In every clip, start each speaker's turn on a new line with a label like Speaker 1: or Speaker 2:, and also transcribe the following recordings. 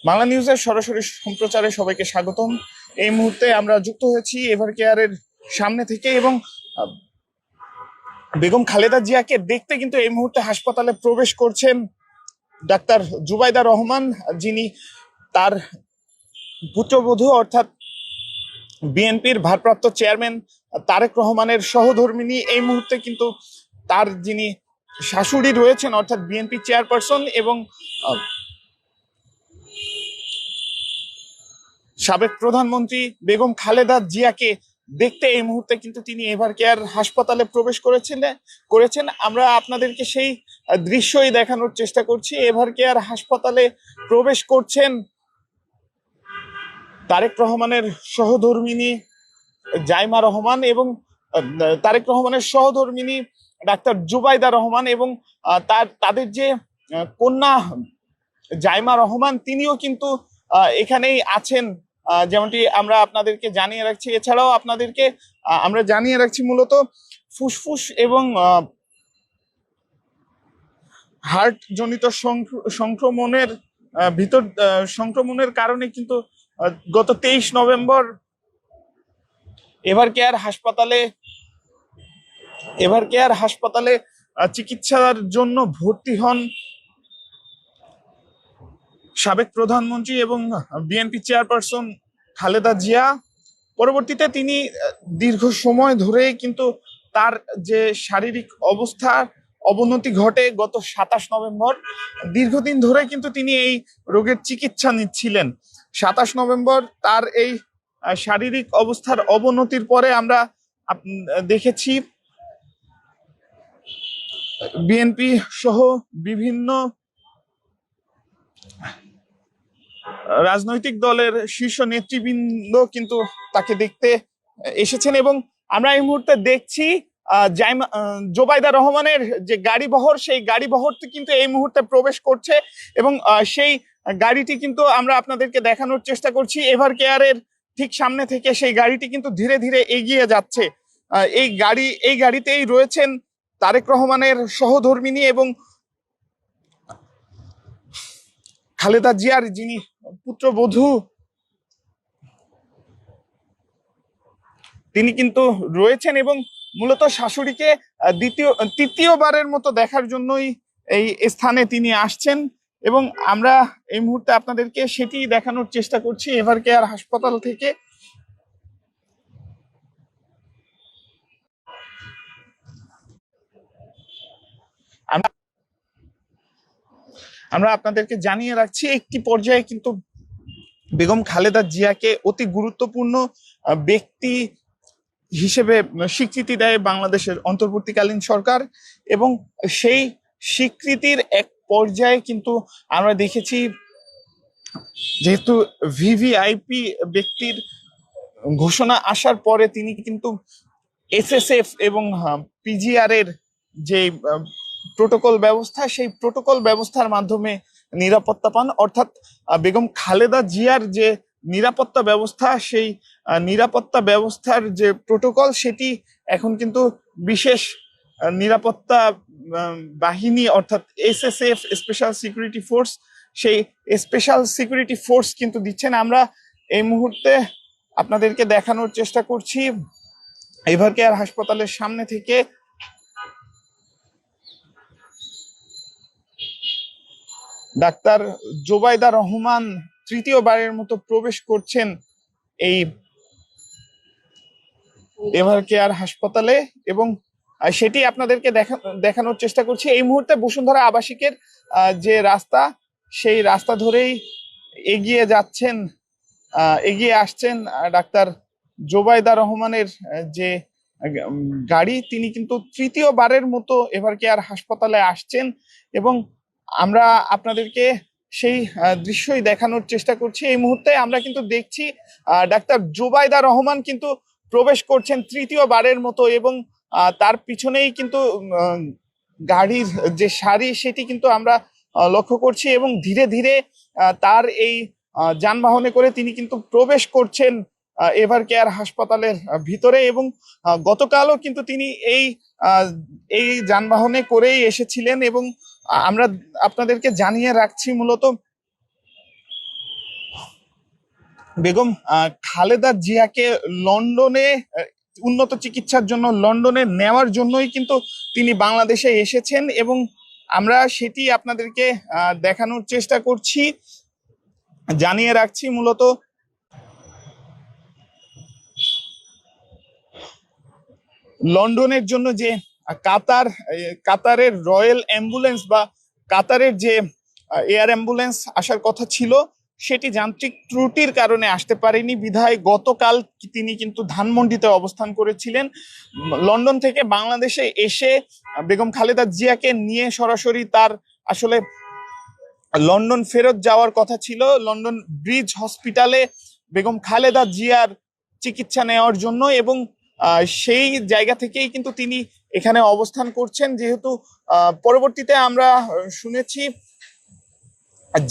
Speaker 1: বাংলা নিউজের সরাসরি সম্প্রচারে সবাইকে স্বাগতম। এই মুহূর্তে আমরা যুক্ত হয়েছি এভার কেয়ারের সামনে থেকে এবং বেগম খালেদা জিয়াকে দেখতে কিন্তু এই মুহূর্তে হাসপাতালে প্রবেশ করছেন ডাক্তার জুবাইদা রহমান, যিনি তার পুত্রবধূ অর্থাৎ বিএনপির ভারপ্রাপ্ত চেয়ারম্যান তারেক রহমানের সহধর্মিণী। এই মুহূর্তে কিন্তু তার যিনি শাশুড়ি রয়েছেন অর্থাৎ বিএনপি চেয়ারপারসন এবং সাবেক প্রধানমন্ত্রী বেগম খালেদা জিয়াকে দেখতে এই মুহূর্তে কিন্তু তিনি এভার কেয়ার হাসপাতালে প্রবেশ করেছেন। আমরা আপনাদেরকে সেই দৃশ্যই দেখানোর চেষ্টা করছি। এভার কেয়ার হাসপাতালে প্রবেশ করছেন তারেক রহমানের সহধর্মিণী জাইমা রহমান এবং তারেক রহমানের সহধর্মিণী ডাক্তার জুবাইদা রহমান এবং তাদের যে কন্যা জাইমা রহমান, তিনিও কিন্তু এখানেই আছেন। যেমনটি আমরা আপনাদেরকে জানিয়ে রাখছি। এছাড়াও আপনাদেরকে আমরা জানিয়ে রাখছি মূলত ফুসফুস এবং হার্ট জনিত সংক্রমণের কারণে কিন্তু গত 23 নভেম্বর এভার কেয়ার হাসপাতালে চিকিৎসার জন্য ভর্তি হন সাবেক প্রধানমন্ত্রী এবং বিএনপি চেয়ারপারসন খালেদা জিয়া। পরবর্তীতে তিনি দীর্ঘ সময় ধরে কিন্তু তার যে শারীরিক অবস্থার অবনতি ঘটে গত 27 নভেম্বর। দীর্ঘদিন ধরে কিন্তু তিনি এই রোগের চিকিৎসা নিচ্ছিলেন। 27 নভেম্বর তার এই শারীরিক অবস্থার অবনতির পরে আমরা দেখেছি বিএনপি সহ বিভিন্ন রাজনৈতিক দলের শীর্ষ নেতৃবৃন্দ কিন্তু তাকে দেখতে এসেছেন এবং আমরা এই মুহূর্তে দেখছি জোবাইদা রহমানের যে গাড়িবহর, সেই গাড়িবহরটি কিন্তু এই মুহূর্তে প্রবেশ করছে এবং সেই গাড়িটি কিন্তু আমরা আপনাদেরকে দেখানোর চেষ্টা করছি। এভার কেয়ারের ঠিক সামনে থেকে সেই গাড়িটি কিন্তু ধীরে ধীরে এগিয়ে যাচ্ছে। এই গাড়িতেই রয়েছেন তারেক রহমানের সহধর্মিণী এবং খালেদা জিয়ার যিনি পুত্রবধূ, তিনি কিন্তু রয়েছেন এবং মূলত শাশুড়িকে তৃতীয়বারের মতো দেখার জন্যই এই স্থানে তিনি আসছেন এবং আমরা এই মুহূর্তে আপনাদেরকে সেটি দেখানোর চেষ্টা করছি এভার কেয়ার হাসপাতাল থেকে। আমরা আপনাদেরকে জানিয়ে রাখছি একটি পর্যায়ে কিন্তু বেগম খালেদা জিয়াকে অতি গুরুত্বপূর্ণ ব্যক্তি হিসেবে স্বীকৃতি দেয় বাংলাদেশের অন্তর্বর্তীকালীন সরকার এবং সেই স্বীকৃতির এক পর্যায়ে কিন্তু আমরা দেখেছি, যেহেতু ভিভিআইপি ব্যক্তির ঘোষণা আসার পরে তিনি কিন্তু এসএসএফ এবং পিজিআর এর যে প্রোটোকল ব্যবস্থা, সেই প্রোটোকল ব্যবস্থার মাধ্যমে নিরাপত্তা পান। অর্থাৎ বেগম খালেদা জিয়ার যে নিরাপত্তা ব্যবস্থা, সেই নিরাপত্তা ব্যবস্থার যে প্রোটোকল, সেটি এখন কিন্তু বিশেষ নিরাপত্তা বাহিনী অর্থাৎ এসএসএফ, স্পেশাল সিকিউরিটি ফোর্স, সেই স্পেশাল সিকিউরিটি ফোর্স কিন্তু দিচ্ছেন। আমরা এই মুহূর্তে আপনাদেরকে দেখানোর চেষ্টা করছি এভার কেয়ার হাসপাতালের সামনে থেকে ডাক্তার জোবাইদা রহমান তৃতীয়বারের মতো প্রবেশ করছেন এই এভার কেয়ার হাসপাতালে এবং সেটি আপনাদেরকে দেখানোর চেষ্টা করছি। এই মুহূর্তে বসুন্ধরা আবাসিকের যে রাস্তা, সেই রাস্তা ধরেই এগিয়ে আসছেন ডাক্তার জোবাইদা রহমানের যে গাড়ি। তিনি কিন্তু তৃতীয়বারের মতো এভার কেয়ার হাসপাতালে আসছেন এবং আমরা আপনাদেরকে সেই দৃশ্যই দেখানোর চেষ্টা করছি। এই মুহূর্তে আমরা কিন্তু দেখছি ডাক্তার জুবাইদা রহমান কিন্তু প্রবেশ করছেন তৃতীয়বারের মতো এবং তার পিছনেই কিন্তু গাড়ির যে সারি, সেটি কিন্তু আমরা লক্ষ্য করছি এবং ধীরে ধীরে তার এই যানবাহনে করে তিনি কিন্তু প্রবেশ করছেন এভার কেয়ার হাসপাতালের ভিতরে এবং গতকালও কিন্তু তিনি এই যানবাহনে করেই এসেছিলেন এবং আমরা আপনাদেরকে জানিয়ে রাখছি মূলত বেগম খালেদা জিয়াকে লন্ডনে উন্নত চিকিৎসার জন্য লন্ডনে নেওয়ার জন্যই কিন্তু তিনি বাংলাদেশে এসেছেন, এবং আমরা সেটি আপনাদেরকে দেখানোর চেষ্টা করছি। জানিয়ে রাখছি, মূলত লন্ডনের জন্য যে কাতারের রয়্যাল অ্যাম্বুলেন্স বা কাতারের যে এয়ার অ্যাম্বুলেন্স আসার কথা ছিল, সেটি যান্ত্রিক ত্রুটির কারণে আসতে পারেনি বিধায় গতকাল তিনি কিন্তু ধানমন্ডিতে অবস্থান করেছিলেন। লন্ডন থেকে বাংলাদেশে এসে বেগম খালেদা জিয়াকে নিয়ে সরাসরি তার আসলে লন্ডন ফেরত যাওয়ার কথা ছিল, লন্ডন ব্রিজ হসপিটালে বেগম খালেদা জিয়ার চিকিৎসা নেওয়ার জন্য, এবং সেই জায়গা থেকেই কিন্তু তিনি এখানে অবস্থান করছেন। যেহেতু পরবর্তীতে আমরা শুনেছি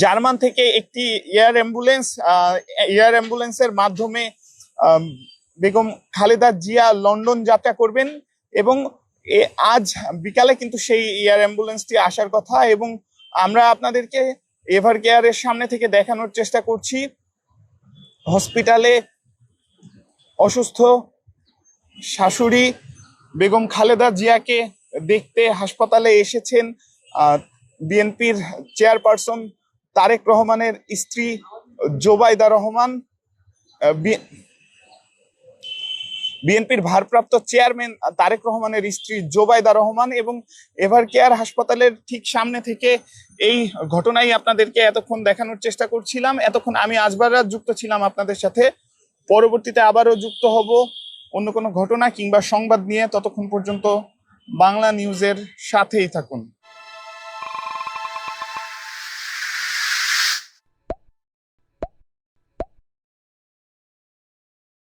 Speaker 1: জার্মান থেকে একটি এয়ার অ্যাম্বুলেন্সের মাধ্যমে বেগম খালেদা জিয়া লন্ডন যাত্রা করবেন, এবং আজ বিকালে কিন্তু সেই এয়ার অ্যাম্বুলেন্সটি আসার কথা। এবং আমরা আপনাদেরকে এভার কেয়ারের সামনে থেকে দেখানোর চেষ্টা করছি হসপিটালে অসুস্থ শাশুড়ি বেগম খালেদা জিয়াকে দেখতে হাসপাতালে এসেছেন বিএনপির চেয়ারপারসন তারেক রহমানের স্ত্রী জোবাইদা রহমান, বিএনপির ভারপ্রাপ্ত চেয়ারম্যান তারেক রহমানের স্ত্রী জোবাইদা রহমান। এবং এভার কেয়ার হাসপাতালের ঠিক সামনে থেকে এই ঘটনাই আপনাদেরকে এতক্ষণ দেখানোর চেষ্টা করছিলাম। এতক্ষণ আমি আজবার রাত যুক্ত ছিলাম আপনাদের সাথে, পরবর্তীতে আবারও যুক্ত হব অন্য কোনো ঘটনা কিংবা সংবাদ নিয়ে। ততক্ষণ পর্যন্ত বাংলা নিউজের সাথেই থাকুন।